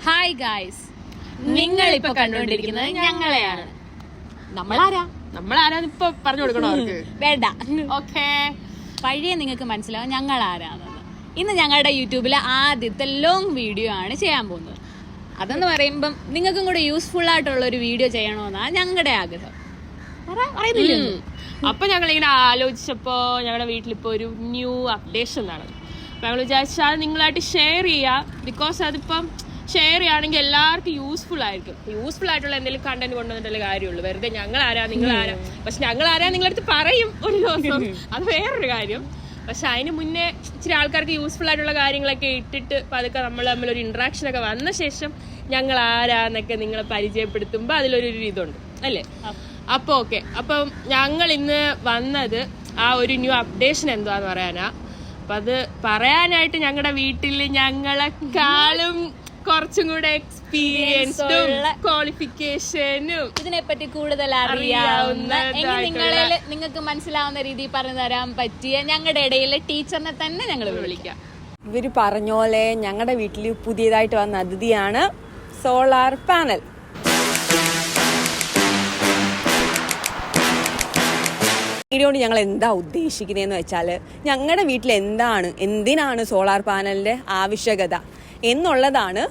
Hi guys, നിങ്ങൾ ഇപ്പൊ കണ്ടുകൊണ്ടിരിക്കുന്നത് ഞങ്ങളെയാണ്. നമ്മളാരാന്ന് ഇപ്പൊ പറഞ്ഞു കൊടുക്കണോ അവർക്ക്? വേണ്ട, ഓക്കെ. പഴയ നിങ്ങൾക്ക് മനസ്സിലാവും ഞങ്ങൾ ആരാണെന്ന്. ഇന്ന് ഞങ്ങളുടെ യൂട്യൂബിലെ ആദ്യത്തെ ലോങ് വീഡിയോ ആണ് ചെയ്യാൻ പോകുന്നത്. അതെന്ന് പറയുമ്പം നിങ്ങൾക്കും കൂടെ യൂസ്ഫുൾ ആയിട്ടുള്ള ഒരു വീഡിയോ ചെയ്യണമെന്നാണ് ഞങ്ങളുടെ ആഗ്രഹം. അപ്പൊ ഞങ്ങളിങ്ങനെ ആലോചിച്ചപ്പോ ഞങ്ങളുടെ വീട്ടിലിപ്പോ ഒരു ന്യൂ അപ്ഡേഷൻ നടന്നു. അപ്പൊ ഞങ്ങൾ വിചാരിച്ചാൽ നിങ്ങളായിട്ട് ഷെയർ ചെയ്യാം. ബിക്കോസ് അതിപ്പം ഷെയർ ചെയ്യുകയാണെങ്കിൽ എല്ലാവർക്കും യൂസ്ഫുൾ ആയിരിക്കും. യൂസ്ഫുൾ ആയിട്ടുള്ള എന്തെങ്കിലും കണ്ടന്റ് കൊണ്ടുവന്നിട്ടുള്ള കാര്യമുള്ളൂ. വെറുതെ ഞങ്ങളാരാ നിങ്ങളാരാ, പക്ഷെ ഞങ്ങളാരാ നിങ്ങളടുത്ത് പറയും ഒരു ദിവസം, അത് വേറൊരു കാര്യം. പക്ഷെ അതിന് മുന്നേ ഇച്ചിരി ആൾക്കാർക്ക് യൂസ്ഫുൾ ആയിട്ടുള്ള കാര്യങ്ങളൊക്കെ ഇട്ടിട്ട് പതുക്കെ നമ്മൾ തമ്മിലൊരു ഇന്ററാക്ഷൻ ഒക്കെ വന്ന ശേഷം ഞങ്ങൾ ആരാന്നൊക്കെ നിങ്ങളെ പരിചയപ്പെടുത്തുമ്പോൾ അതിലൊരു ഇതുണ്ട് അല്ലേ? അപ്പൊ ഓക്കെ. അപ്പം ഞങ്ങൾ ഇന്ന് വന്നത് ആ ഒരു ന്യൂ അപ്ഡേഷൻ എന്താന്ന് പറയാനാ. അപ്പൊ അത് പറയാനായിട്ട് ഞങ്ങളുടെ വീട്ടിൽ ഞങ്ങളെക്കാളും കുറച്ചും കൂടെ എക്സ്പീരിയൻസും ക്വാളിഫിക്കേഷനും ഇതിനെപ്പറ്റി കൂടുതൽ അറിയാവുന്ന നിങ്ങൾക്ക് മനസ്സിലാവുന്ന രീതിയിൽ പറഞ്ഞു തരാൻ പറ്റിയ ഞങ്ങളുടെ ഇടയിലെ ടീച്ചറിനെ തന്നെ ഞങ്ങൾ വിളിക്കാം. ഇവര് പറഞ്ഞ പോലെ ഞങ്ങളുടെ വീട്ടിൽ പുതിയതായിട്ട് വന്ന അതിഥിയാണ് സോളാർ പാനൽ. ഇതിനോട് ഞങ്ങൾ എന്താ ഉദ്ദേശിക്കുന്നതെന്ന് വെച്ചാൽ, ഞങ്ങളുടെ വീട്ടിൽ എന്തിനാണ് സോളാർ പാനലിൻ്റെ ആവശ്യകത എന്നുള്ളതാണ്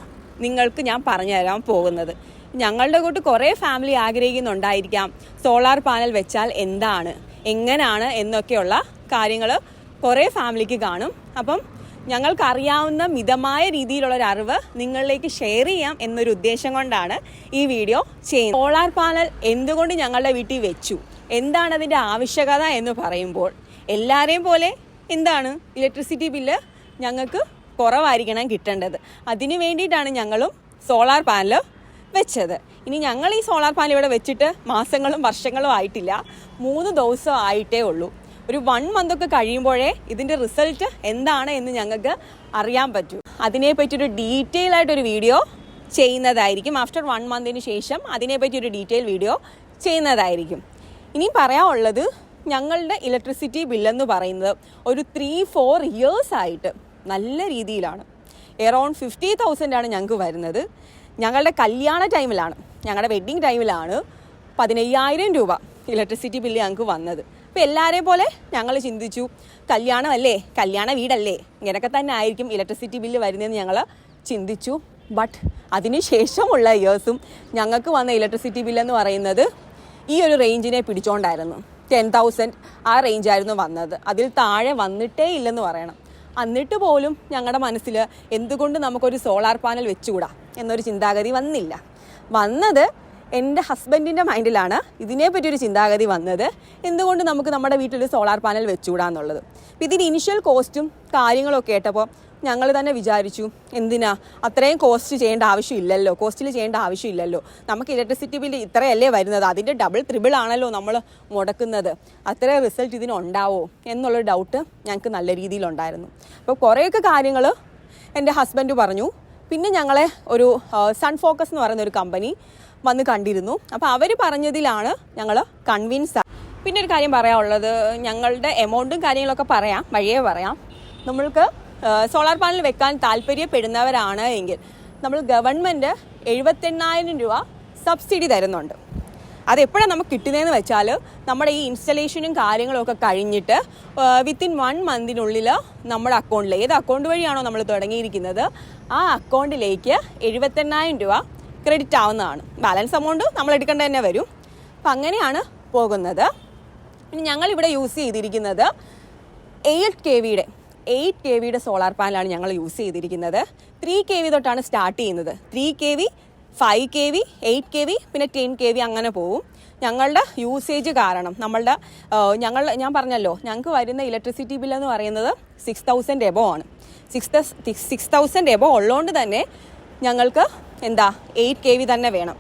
നിങ്ങൾക്ക് ഞാൻ പറഞ്ഞു തരാൻ പോകുന്നത്. ഞങ്ങളുടെ കൂട്ട് കുറേ ഫാമിലി ആഗ്രഹിക്കുന്നുണ്ടായിരിക്കാം സോളാർ പാനൽ വെച്ചാൽ എന്താണ്, എങ്ങനെയാണ് എന്നൊക്കെയുള്ള കാര്യങ്ങൾ കുറേ ഫാമിലിക്ക് കാണും. അപ്പം ഞങ്ങൾക്കറിയാവുന്ന മിതമായ രീതിയിലുള്ളൊരു അറിവ് നിങ്ങളിലേക്ക് ഷെയർ ചെയ്യാം എന്നൊരു ഉദ്ദേശം കൊണ്ടാണ് ഈ വീഡിയോ ചെയ്യുന്നത്. സോളാർ പാനൽ എന്തുകൊണ്ട് ഞങ്ങളുടെ വീട്ടിൽ വെച്ചു, എന്താണ് അതിൻ്റെ ആവശ്യകത എന്ന് പറയുമ്പോൾ, എല്ലാവരെയും പോലെ എന്താണ് ഇലക്ട്രിസിറ്റി ബില്ല് ഞങ്ങൾക്ക് കുറവായിരിക്കണം കിട്ടേണ്ടത്. അതിന് വേണ്ടിയിട്ടാണ് ഞങ്ങളും സോളാർ പാനൽ വെച്ചത്. ഇനി ഞങ്ങൾ ഈ സോളാർ പാനൽ ഇവിടെ വെച്ചിട്ട് മാസങ്ങളും വർഷങ്ങളും ആയിട്ടില്ല, 3 ദിവസം ആയിട്ടേ ഉള്ളൂ. ഒരു 1 മന്തൊക്കെ കഴിയുമ്പോഴേ ഇതിൻ്റെ റിസൾട്ട് എന്താണ് എന്ന് ഞങ്ങൾക്ക് അറിയാൻ പറ്റൂ. അതിനെപ്പറ്റിയൊരു ഡീറ്റെയിൽ ആയിട്ടൊരു വീഡിയോ ചെയ്യുന്നതായിരിക്കും. ആഫ്റ്റർ 1 മന്തിന് ശേഷം അതിനെപ്പറ്റിയൊരു ഡീറ്റെയിൽ വീഡിയോ ചെയ്യുന്നതായിരിക്കും. ഇനി പറയാനുള്ളത്, ഞങ്ങളുടെ ഇലക്ട്രിസിറ്റി ബില്ലെന്ന് പറയുന്നത് ഒരു 3-4 ഇയേഴ്സ് ആയിട്ട് നല്ല രീതിയിലാണ്. എറൗണ്ട് 50,000 ആണ് ഞങ്ങൾക്ക് വരുന്നത്. ഞങ്ങളുടെ കല്യാണ ടൈമിലാണ്, ഞങ്ങളുടെ വെഡ്ഡിങ് ടൈമിലാണ് 15,000 രൂപ ഇലക്ട്രിസിറ്റി ബില്ല് ഞങ്ങൾക്ക് വന്നത്. അപ്പോൾ എല്ലാവരെയും പോലെ ഞങ്ങൾ ചിന്തിച്ചു, കല്യാണമല്ലേ, കല്യാണ വീടല്ലേ, ഇങ്ങനെയൊക്കെ തന്നെ ആയിരിക്കും ഇലക്ട്രിസിറ്റി ബില്ല് വരുന്നതെന്ന് ഞങ്ങൾ ചിന്തിച്ചു. ബട്ട് അതിന് ശേഷമുള്ള ഇയേഴ്സും ഞങ്ങൾക്ക് വന്ന ഇലക്ട്രിസിറ്റി ബില്ലെന്ന് പറയുന്നത് ഈ ഒരു റേഞ്ചിനെ പിടിച്ചോണ്ടായിരുന്നു. 10,000 ആ റേഞ്ചായിരുന്നു വന്നത്. അതിൽ താഴെ വന്നിട്ടേ ഇല്ലെന്ന് പറയണം. എന്നിട്ട് പോലും ഞങ്ങളുടെ മനസ്സിൽ എന്തുകൊണ്ട് നമുക്കൊരു സോളാർ പാനൽ വെച്ചുകൂടാ എന്നൊരു ചിന്താഗതി വന്നില്ല. വന്നത് എൻ്റെ ഹസ്ബൻഡിൻ്റെ മൈൻഡിലാണ് ഇതിനെപ്പറ്റിയൊരു ചിന്താഗതി വന്നത്, എന്തുകൊണ്ട് നമുക്ക് നമ്മുടെ വീട്ടിൽ സോളാർ പാനൽ വെച്ചുകൂടാന്നുള്ളത്. അപ്പോൾ ഇതിന് ഇനിഷ്യൽ കോസ്റ്റും കാര്യങ്ങളൊക്കെ കേട്ടപ്പോൾ ഞങ്ങൾ തന്നെ വിചാരിച്ചു, എന്തിനാ അത്രയും കോസ്റ്റിൽ ചെയ്യേണ്ട ആവശ്യമില്ലല്ലോ, നമുക്ക് ഇലക്ട്രിസിറ്റി ബില്ല് ഇത്രയല്ലേ വരുന്നത്, അതിൻ്റെ ഡബിൾ ത്രിബിൾ ആണല്ലോ നമ്മൾ മുടക്കുന്നത്, അത്ര റിസൾട്ട് ഇതിനുണ്ടാവോ എന്നുള്ളൊരു ഡൗട്ട് ഞങ്ങൾക്ക് നല്ല രീതിയിലുണ്ടായിരുന്നു. അപ്പോൾ കുറേയൊക്കെ കാര്യങ്ങൾ എൻ്റെ ഹസ്ബൻഡ് പറഞ്ഞു. പിന്നെ ഞങ്ങളെ ഒരു സൺ ഫോക്കസ് എന്ന് പറയുന്ന ഒരു കമ്പനി വന്ന് കണ്ടിരുന്നു. അപ്പോൾ അവർ പറഞ്ഞതിലാണ് ഞങ്ങൾ കൺവിൻസ്. പിന്നെ ഒരു കാര്യം പറയാനുള്ളത്, ഞങ്ങളുടെ എമൗണ്ടും കാര്യങ്ങളൊക്കെ വഴിയേ പറയാം. നമ്മൾക്ക് സോളാർ പാനൽ വെക്കാൻ താല്പര്യപ്പെടുന്നവരാണ് എങ്കിൽ നമ്മൾ ഗവൺമെൻറ് 78,000 രൂപ സബ്സിഡി തരുന്നുണ്ട്. അതെപ്പോഴാണ് നമുക്ക് കിട്ടുന്നതെന്ന് വെച്ചാൽ, നമ്മുടെ ഈ ഇൻസ്റ്റലേഷനും കാര്യങ്ങളൊക്കെ കഴിഞ്ഞിട്ട് വിത്തിൻ 1 മന്തിനുള്ളിൽ നമ്മുടെ അക്കൗണ്ടിൽ, ഏത് അക്കൗണ്ട് വഴിയാണോ നമ്മൾ തുടങ്ങിയിരിക്കുന്നത് ആ അക്കൗണ്ടിലേക്ക് 78,000 രൂപ ക്രെഡിറ്റ് ആവുന്നതാണ്. ബാലൻസ് എമൗണ്ട് നമ്മൾ എടുക്കേണ്ട തന്നെ വരും. അപ്പം അങ്ങനെയാണ് പോകുന്നത്. ഇനി ഞങ്ങളിവിടെ യൂസ് ചെയ്തിരിക്കുന്നത് 8 kV സോളാർ പാനലാണ് ഞങ്ങൾ യൂസ് ചെയ്തിരിക്കുന്നത്. 3 kV തൊട്ടാണ് സ്റ്റാർട്ട് ചെയ്യുന്നത്. 3 kV, 5 kV, 8 kV, പിന്നെ 10 kV അങ്ങനെ പോവും. ഞങ്ങളുടെ യൂസേജ് കാരണം ഞാൻ പറഞ്ഞല്ലോ, ഞങ്ങൾക്ക് വരുന്ന ഇലക്ട്രിസിറ്റി ബില്ലെന്ന് പറയുന്നത് 6,000 എബോ ആണ്. 6,000 എബോ ഉള്ളതുകൊണ്ട് തന്നെ ഞങ്ങൾക്ക് 8 kV തന്നെ വേണം.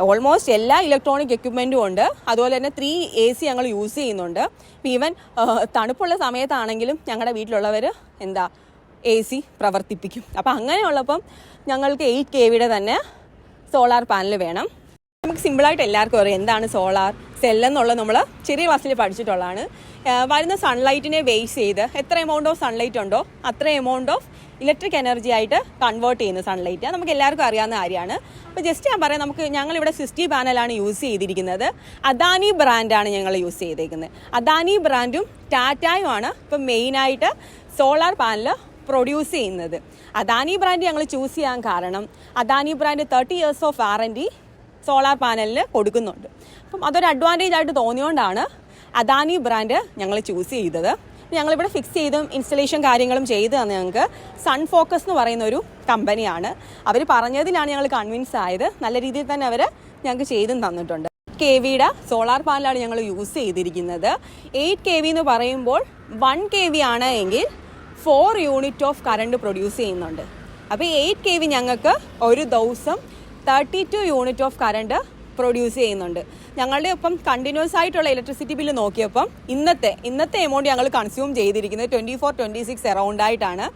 ഓൾമോസ്റ്റ് എല്ലാ ഇലക്ട്രോണിക് എക്യുപ്മെൻറ്റും ഉണ്ട്. അതുപോലെ തന്നെ 3 AC ഞങ്ങൾ യൂസ് ചെയ്യുന്നുണ്ട്. ഈവൻ തണുപ്പുള്ള സമയത്താണെങ്കിലും ഞങ്ങളുടെ വീട്ടിലുള്ളവർ AC പ്രവർത്തിപ്പിക്കും. അപ്പോൾ അങ്ങനെയുള്ളപ്പം ഞങ്ങൾക്ക് 8 kV തന്നെ സോളാർ പാനൽ വേണം. നമുക്ക് സിമ്പിളായിട്ട് എല്ലാവർക്കും അറിയാം എന്താണ് സോളാർ സെല്ലെന്നുള്ളത്. നമ്മൾ ചെറിയ ക്ലാസ്സിൽ പഠിച്ചിട്ടുള്ളതാണ്. വരുന്ന സൺലൈറ്റിനെ ബേസ് ചെയ്ത് എത്ര എമൗണ്ട് ഓഫ് സൺലൈറ്റ് ഉണ്ടോ അത്ര എമൗണ്ട് ഓഫ് ഇലക്ട്രിക് എനർജി ആയിട്ട് കൺവേർട്ട് ചെയ്യുന്നത് സൺലൈറ്റ്. നമുക്ക് എല്ലാവർക്കും അറിയാവുന്ന കാര്യമാണ്. അപ്പോൾ ജസ്റ്റ് ഞാൻ പറയാം, ഞങ്ങളിവിടെ 60 പാനലാണ് യൂസ് ചെയ്തിരിക്കുന്നത്. അദാനി ബ്രാൻഡാണ് ഞങ്ങൾ യൂസ് ചെയ്തേക്കുന്നത്. അദാനി ബ്രാൻഡും ടാറ്റായുമാണ് ഇപ്പം മെയിനായിട്ട് സോളാർ പാനൽ പ്രൊഡ്യൂസ് ചെയ്യുന്നത്. അദാനി ബ്രാൻഡ് ഞങ്ങൾ ചൂസ് ചെയ്യാൻ കാരണം Adani brand 30 years of warranty solar പാനലിന് കൊടുക്കുന്നുണ്ട്. അപ്പം അതൊരു അഡ്വാൻറ്റേജ് ആയിട്ട് തോന്നിയോണ്ടാണ് അദാനി ബ്രാൻഡ് ഞങ്ങൾ ചൂസ് ചെയ്തത്. ഞങ്ങളിവിടെ ഫിക്സ് ചെയ്തും ഇൻസ്റ്റലേഷൻ കാര്യങ്ങളും ചെയ്ത് തന്നെ ഞങ്ങൾക്ക് സൺ ഫോക്കസ് എന്ന് പറയുന്ന ഒരു കമ്പനിയാണ്. അവർ പറഞ്ഞതിലാണ് ഞങ്ങൾ കൺവിൻസ് ആയത്. നല്ല രീതിയിൽ തന്നെ അവർ ഞങ്ങൾക്ക് ചെയ്തും തന്നിട്ടുണ്ട്. 8 kVയുടെ സോളാർ പാനലാണ് ഞങ്ങൾ യൂസ് ചെയ്തിരിക്കുന്നത്. 8 kV എന്ന് പറയുമ്പോൾ 1 kV ആണ് എങ്കിൽ 4 യൂണിറ്റ് ഓഫ് കറണ്ട് പ്രൊഡ്യൂസ് ചെയ്യുന്നുണ്ട്. അപ്പോൾ 8 kV ഞങ്ങൾക്ക് ഒരു ദിവസം 32 യൂണിറ്റ് ഓഫ് കറണ്ട് പ്രൊഡ്യൂസ് ചെയ്യുന്നുണ്ട്. ഞങ്ങളുടെ ഇപ്പം കണ്ടിന്യൂസ് ആയിട്ടുള്ള ഇലക്ട്രിസിറ്റി ബില്ല് നോക്കിയപ്പം ഇന്നത്തെ എമൗണ്ട് ഞങ്ങൾ കൺസ്യൂം ചെയ്തിരിക്കുന്നത് 24-26 അറൗണ്ട് ആയിട്ടാണ്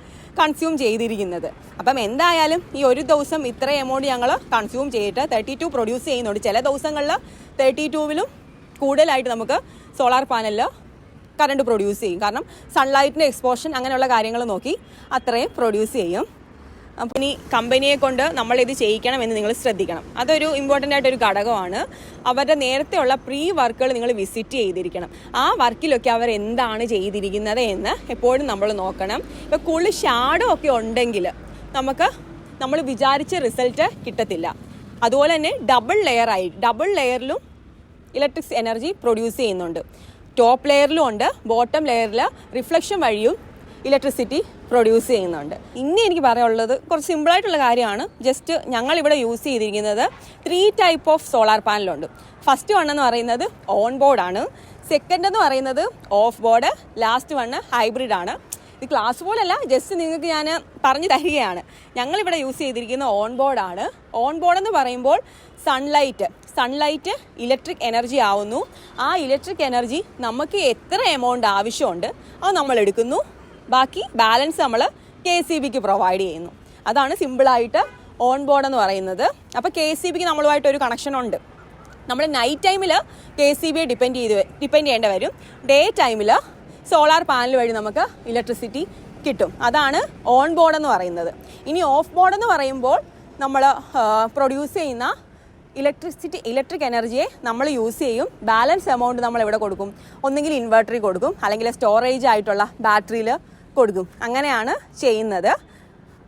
കൺസ്യൂം ചെയ്തിരിക്കുന്നത്. അപ്പം എന്തായാലും ഈ ഒരു ദിവസം ഇത്ര എമൗണ്ട് ഞങ്ങൾ കൺസ്യൂം ചെയ്തിട്ട് 32 പ്രൊഡ്യൂസ് ചെയ്യുന്നുണ്ട്. ചില ദിവസങ്ങളിൽ 32വിലും കൂടുതലായിട്ട് നമുക്ക് സോളാർ പാനലിൽ കറണ്ട് പ്രൊഡ്യൂസ് ചെയ്യും. കാരണം സൺലൈറ്റിൻ്റെ എക്സ്പോഷൻ അങ്ങനെയുള്ള കാര്യങ്ങൾ നോക്കി അത്രയും പ്രൊഡ്യൂസ് ചെയ്യും. അപ്പം ഇനി കമ്പനിയെ കൊണ്ട് നമ്മളിത് ചെയ്യിക്കണം എന്ന് നിങ്ങൾ ശ്രദ്ധിക്കണം. അതൊരു ഇമ്പോർട്ടൻ്റ് ആയിട്ടൊരു ഘടകമാണ്. അവരുടെ നേരത്തെയുള്ള പ്രീ വർക്കുകൾ നിങ്ങൾ വിസിറ്റ് ചെയ്തിരിക്കണം. ആ വർക്കിലൊക്കെ അവർ എന്താണ് ചെയ്തിരിക്കുന്നത് എന്ന് എപ്പോഴും നമ്മൾ നോക്കണം. ഇപ്പോൾ കൂടുതൽ ഷാഡോ ഒക്കെ ഉണ്ടെങ്കിൽ നമ്മൾ വിചാരിച്ച റിസൾട്ട് കിട്ടത്തില്ല. അതുപോലെ തന്നെ ഡബിൾ ലെയറിലും ഇലക്ട്രിക് എനർജി പ്രൊഡ്യൂസ് ചെയ്യുന്നുണ്ട്. ടോപ്പ് ലെയറിലും ഉണ്ട്, ബോട്ടം ലെയറിൽ റിഫ്ലക്ഷൻ വഴിയും ഇലക്ട്രിസിറ്റി പ്രൊഡ്യൂസ് ചെയ്യുന്നുണ്ട്. ഇനി എനിക്ക് പറയാനുള്ളത് കുറച്ച് സിമ്പിളായിട്ടുള്ള കാര്യമാണ്. ജസ്റ്റ് ഞങ്ങളിവിടെ യൂസ് ചെയ്തിരിക്കുന്നത് 3 ടൈപ്പ് ഓഫ് സോളാർ പാനലുണ്ട്. ഫസ്റ്റ് വൺ എന്ന് പറയുന്നത് ഓൺ ബോർഡാണ്. സെക്കൻഡ് എന്ന് പറയുന്നത് off board. Last one hybrid ആണ്. ഇത് ക്ലാസ് പോലല്ല, ജസ്റ്റ് നിങ്ങൾക്ക് ഞാൻ പറഞ്ഞു തരികയാണ്. ഞങ്ങളിവിടെ യൂസ് ചെയ്തിരിക്കുന്ന ഓൺ ബോർഡാണ്. ഓൺ ബോർഡ് എന്ന് പറയുമ്പോൾ സൺലൈറ്റ് ഇലക്ട്രിക് എനർജി ആവുന്നു. ആ ഇലക്ട്രിക് എനർജി നമുക്ക് എത്ര എമൗണ്ട് ആവശ്യമുണ്ട് അത് നമ്മൾ എടുക്കുന്നു. ബാക്കി ബാലൻസ് നമ്മൾ KCBക്ക് പ്രൊവൈഡ് ചെയ്യുന്നു. അതാണ് സിമ്പിളായിട്ട് ഓൺ ബോർഡ് എന്ന് പറയുന്നത്. അപ്പോൾ KCBക്ക് നമ്മളുമായിട്ടൊരു കണക്ഷൻ ഉണ്ട്. നമ്മൾ നൈറ്റ് ടൈമിൽ KCBയെ ഡിപ്പെൻഡ് ചെയ്യേണ്ടി വരും. ഡേ ടൈമിൽ സോളാർ പാനൽ വഴി നമുക്ക് ഇലക്ട്രിസിറ്റി കിട്ടും. അതാണ് ഓൺ ബോർഡ് എന്ന് പറയുന്നത്. ഇനി ഓഫ് ബോർഡ് എന്ന് പറയുമ്പോൾ നമ്മൾ പ്രൊഡ്യൂസ് ചെയ്യുന്ന ഇലക്ട്രിക് എനർജിയെ നമ്മൾ യൂസ് ചെയ്യും. ബാലൻസ് എമൗണ്ട് നമ്മൾ എവിടെ കൊടുക്കും? ഒന്നുകിൽ ഇൻവെർട്ടറിൽ കൊടുക്കും, അല്ലെങ്കിൽ സ്റ്റോറേജ് ആയിട്ടുള്ള ബാറ്ററിയിൽ കൊടുക്കും. അങ്ങനെയാണ് ചെയ്യുന്നത്.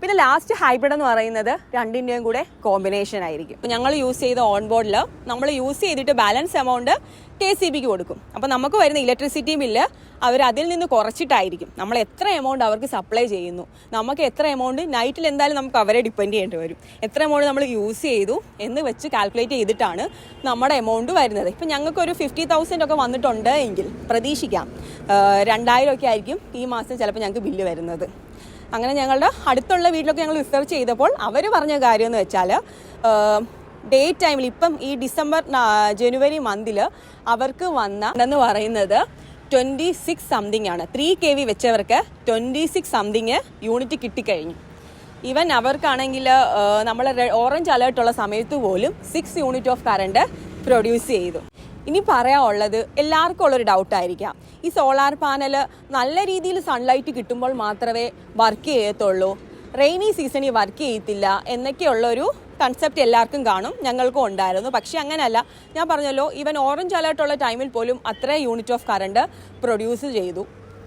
പിന്നെ ലാസ്റ്റ് ഹൈബ്രിഡ് എന്ന് പറയുന്നത് രണ്ടിൻ്റെയും കൂടെ കോമ്പിനേഷൻ ആയിരിക്കും. ഞങ്ങൾ യൂസ് ചെയ്ത ഓൺ ബോർഡിൽ നമ്മൾ യൂസ് ചെയ്തിട്ട് ബാലൻസ് എമൗണ്ട് KCBക്ക് കൊടുക്കും. അപ്പോൾ നമുക്ക് വരുന്ന ഇലക്ട്രിസിറ്റി ബില്ല് അവർ അതിൽ നിന്ന് കുറച്ചിട്ടായിരിക്കും. നമ്മൾ എത്ര എമൗണ്ട് അവർക്ക് സപ്ലൈ ചെയ്യുന്നു, നമുക്ക് എത്ര എമൗണ്ട് നൈറ്റിൽ എന്തായാലും നമുക്ക് അവരെ ഡിപ്പെൻഡ് ചെയ്യേണ്ടി വരും. എത്ര എമൗണ്ട് നമ്മൾ യൂസ് ചെയ്തു എന്ന് വെച്ച് കാൽക്കുലേറ്റ് ചെയ്തിട്ടാണ് നമ്മുടെ എമൗണ്ട് വരുന്നത്. ഇപ്പം ഞങ്ങൾക്കൊരു 50,000 ഒക്കെ വന്നിട്ടുണ്ട് എങ്കിൽ പ്രതീക്ഷിക്കാം 2,000 ഒക്കെ ആയിരിക്കും ഈ മാസം ചിലപ്പോൾ ഞങ്ങൾക്ക് ബില്ല് വരുന്നത്. അങ്ങനെ ഞങ്ങളുടെ അടുത്തുള്ള വീട്ടിലൊക്കെ ഞങ്ങൾ റിസർച്ച് ചെയ്തപ്പോൾ അവർ പറഞ്ഞ കാര്യം എന്ന് വെച്ചാൽ ഡേ ടൈമിൽ ഇപ്പം ഈ ജനുവരി മന്തിൽ അവർക്ക് വന്നെന്ന് പറയുന്നത് 26 സംതിങ് ആണ്. 3 kV വെച്ചവർക്ക് 26 സംതിങ് യൂണിറ്റ് കിട്ടിക്കഴിഞ്ഞു. ഈവൻ അവർക്കാണെങ്കിൽ നമ്മൾ ഓറഞ്ച് അലേർട്ടുള്ള സമയത്ത് പോലും 6 യൂണിറ്റ് ഓഫ് കറണ്ട് പ്രൊഡ്യൂസ് ചെയ്തു. ഇനി പറയാനുള്ളത് എല്ലാവർക്കും ഉള്ളൊരു ഡൗട്ടായിരിക്കാം, ഈ സോളാർ പാനൽ നല്ല രീതിയിൽ സൺലൈറ്റ് കിട്ടുമ്പോൾ മാത്രമേ വർക്ക് ചെയ്യത്തുള്ളൂ, റെയിനി സീസണിൽ വർക്ക് ചെയ്യത്തില്ല എന്നൊക്കെയുള്ളൊരു കൺസെപ്റ്റ് എല്ലാവർക്കും കാണും. ഞങ്ങൾക്കും ഉണ്ടായിരുന്നു. പക്ഷേ അങ്ങനെയല്ല. ഞാൻ പറഞ്ഞല്ലോ, ഈവൻ ഓറഞ്ച് അലേർട്ടുള്ള ടൈമിൽ പോലും അത്ര യൂണിറ്റ് ഓഫ് കറണ്ട് പ്രൊഡ്യൂസ് ചെയ്തു.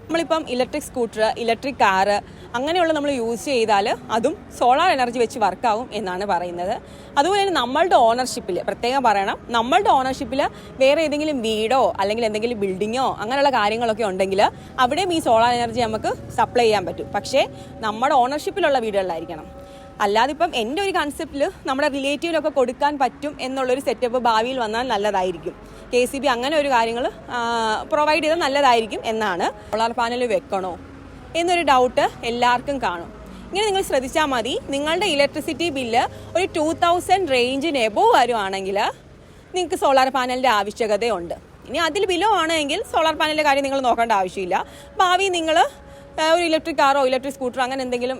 നമ്മളിപ്പം ഇലക്ട്രിക് സ്കൂട്ടർ, ഇലക്ട്രിക് കാറ് അങ്ങനെയുള്ള നമ്മൾ യൂസ് ചെയ്താൽ അതും സോളാർ എനർജി വെച്ച് വർക്കാവും എന്നാണ് പറയുന്നത്. അതുപോലെ തന്നെ നമ്മളുടെ ഓണർഷിപ്പിൽ പ്രത്യേകം പറയണം, നമ്മളുടെ ഓണർഷിപ്പിൽ വേറെ ഏതെങ്കിലും വീടോ അല്ലെങ്കിൽ എന്തെങ്കിലും ബിൽഡിങ്ങോ അങ്ങനെയുള്ള കാര്യങ്ങളൊക്കെ ഉണ്ടെങ്കിൽ അവിടെയും ഈ സോളാർ എനർജി നമുക്ക് സപ്ലൈ ചെയ്യാൻ പറ്റും. പക്ഷേ നമ്മുടെ ഓണർഷിപ്പിലുള്ള വീടുകളിലായിരിക്കണം. അല്ലാതെ ഇപ്പം എൻ്റെ ഒരു കൺസെപ്റ്റിൽ നമ്മുടെ റിലേറ്റീവിനൊക്കെ കൊടുക്കാൻ പറ്റും എന്നുള്ളൊരു സെറ്റപ്പ് ഭാവിയിൽ വന്നാൽ നല്ലതായിരിക്കും. KCB അങ്ങനെ ഒരു കാര്യങ്ങൾ പ്രൊവൈഡ് ചെയ്താൽ നല്ലതായിരിക്കും എന്നാണ്. സോളാർ പാനൽ വെക്കണോ എന്നൊരു ഡൗട്ട് എല്ലാവർക്കും കാണും. ഇങ്ങനെ നിങ്ങൾ ശ്രദ്ധിച്ചാൽ മതി, നിങ്ങളുടെ ഇലക്ട്രിസിറ്റി ബില്ല് ഒരു 2000 റേഞ്ചിന് എബോവ് വരുവാണെങ്കിൽ നിങ്ങൾക്ക് സോളാർ പാനലിൻ്റെ ആവശ്യകതയുണ്ട്. ഇനി അതിൽ ബിലോ ആണെങ്കിൽ സോളാർ പാനലിൻ്റെ കാര്യം നിങ്ങൾ നോക്കേണ്ട ആവശ്യമില്ല. ഭാവി നിങ്ങൾ ഒരു ഇലക്ട്രിക് കാറോ ഇലക്ട്രിക് സ്കൂട്ടറോ അങ്ങനെ എന്തെങ്കിലും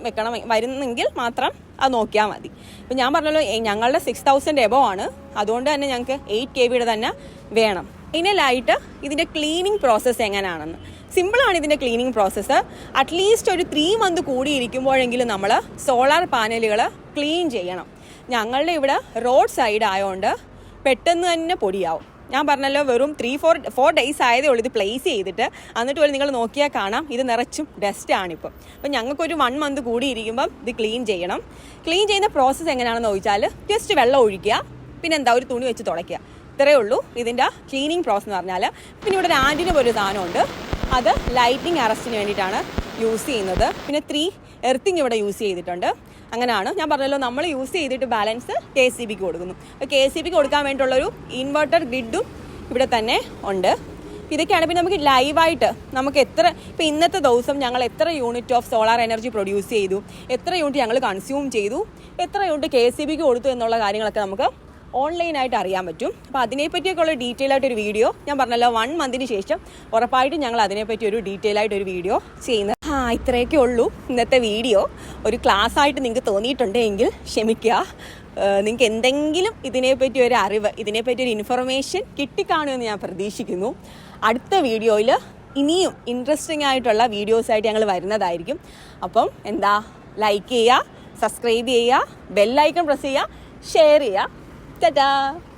വരുന്നെങ്കിൽ മാത്രം അത് നോക്കിയാൽ മതി. ഇപ്പം ഞാൻ പറഞ്ഞല്ലോ, ഞങ്ങളുടെ 6000 എബോവ് ആണ്. അതുകൊണ്ട് തന്നെ ഞങ്ങൾക്ക് 8 kVയുടെ തന്നെ വേണം. ഫൈനലായിട്ട് ഇതിൻ്റെ ക്ലീനിങ് പ്രോസസ്സ് എങ്ങനെയാണെന്ന് സിമ്പിളാണ് ഇതിൻ്റെ ക്ലീനിങ് പ്രോസസ്സ്. അറ്റ്ലീസ്റ്റ് ഒരു 3 മന്ത് കൂടിയിരിക്കുമ്പോഴെങ്കിലും നമ്മൾ സോളാർ പാനലുകൾ ക്ലീൻ ചെയ്യണം. ഞങ്ങളുടെ ഇവിടെ റോഡ് സൈഡ് ആയതുകൊണ്ട് പെട്ടെന്ന് തന്നെ പൊടിയാവും. ഞാൻ പറഞ്ഞല്ലോ വെറും 3-4 ഡേയ്സ് ആയതേ ഉള്ളൂ ഇത് പ്ലേസ് ചെയ്തിട്ട്. എന്നിട്ട് പോലും നിങ്ങൾ നോക്കിയാൽ കാണാം ഇത് നിറച്ചും ഡസ്റ്റാണിപ്പം. അപ്പം ഞങ്ങൾക്കൊരു 1 മന്ത് കൂടി ഇരിക്കുമ്പം ഇത് ക്ലീൻ ചെയ്യണം. ക്ലീൻ ചെയ്യുന്ന പ്രോസസ്സ് എങ്ങനെയാണെന്ന് ചോദിച്ചാൽ ജസ്റ്റ് വെള്ളം ഒഴിക്കുക, പിന്നെ എന്താ ഒരു തുണി വെച്ച് തുടയ്ക്കുക. ഇത്രയേ ഉള്ളൂ ഇതിൻ്റെ ക്ലീനിങ് പ്രോസസ്സ് എന്ന് പറഞ്ഞാൽ. പിന്നെ ഇവിടെ ഒരു ആൻറ്റിന് ഒരു സാധനമുണ്ട്, അത് ലൈറ്റിംഗ് അറസ്റ്റിന് വേണ്ടിയിട്ടാണ് യൂസ് ചെയ്യുന്നത്. പിന്നെ 3 എർത്തിങ് ഇവിടെ യൂസ് ചെയ്തിട്ടുണ്ട്. അങ്ങനെയാണ് ഞാൻ പറഞ്ഞല്ലോ നമ്മൾ യൂസ് ചെയ്തിട്ട് ബാലൻസ് KCBക്ക് കൊടുക്കുന്നു. KCBക്ക് കൊടുക്കാൻ വേണ്ടിയിട്ടുള്ളൊരു ഇൻവെർട്ടർ ഗ്രിഡും ഇവിടെ തന്നെ ഉണ്ട്. ഇതൊക്കെയാണ്. പിന്നെ നമുക്ക് ലൈവായിട്ട് നമുക്ക് ഇപ്പോൾ ഇന്നത്തെ ദിവസം ഞങ്ങൾ എത്ര unit of solar energy produce ചെയ്തു, എത്ര യൂണിറ്റ് ഞങ്ങൾ കൺസ്യൂം ചെയ്തു, എത്ര യൂണിറ്റ് KCBക്ക് കൊടുത്തു എന്നുള്ള കാര്യങ്ങളൊക്കെ നമുക്ക് ഓൺലൈനായിട്ട് അറിയാൻ പറ്റും. അപ്പോൾ അതിനെപ്പറ്റിയൊക്കെയുള്ള ഡീറ്റെയിൽ ആയിട്ടൊരു വീഡിയോ ഞാൻ പറഞ്ഞല്ലോ 1 മന്തിന് ശേഷം ഉറപ്പായിട്ടും ഞങ്ങൾ അതിനെപ്പറ്റി ഒരു ഡീറ്റെയിൽ ആയിട്ടൊരു വീഡിയോ ചെയ്യുന്നത്. ഇത്രയൊക്കെ ഉള്ളൂ ഇന്നത്തെ വീഡിയോ. ഒരു ക്ലാസ് ആയിട്ട് നിങ്ങൾക്ക് തോന്നിയിട്ടുണ്ടെങ്കിൽ ക്ഷമിക്കുക. നിങ്ങൾക്ക് എന്തെങ്കിലും ഇതിനെപ്പറ്റി ഒരു അറിവ്, ഇതിനെപ്പറ്റി ഒരു ഇൻഫർമേഷൻ കിട്ടിക്കാണുമെന്ന് ഞാൻ പ്രതീക്ഷിക്കുന്നു. അടുത്ത വീഡിയോയിൽ ഇനിയും ഇൻട്രസ്റ്റിംഗ് ആയിട്ടുള്ള വീഡിയോസായിട്ട് ഞങ്ങൾ വരുന്നതായിരിക്കും. അപ്പം എന്താ, ലൈക്ക് ചെയ്യുക, സബ്സ്ക്രൈബ് ചെയ്യുക, ബെല്ലൈക്കൺ പ്രസ് ചെയ്യുക, ഷെയർ ചെയ്യുക. Ta-da!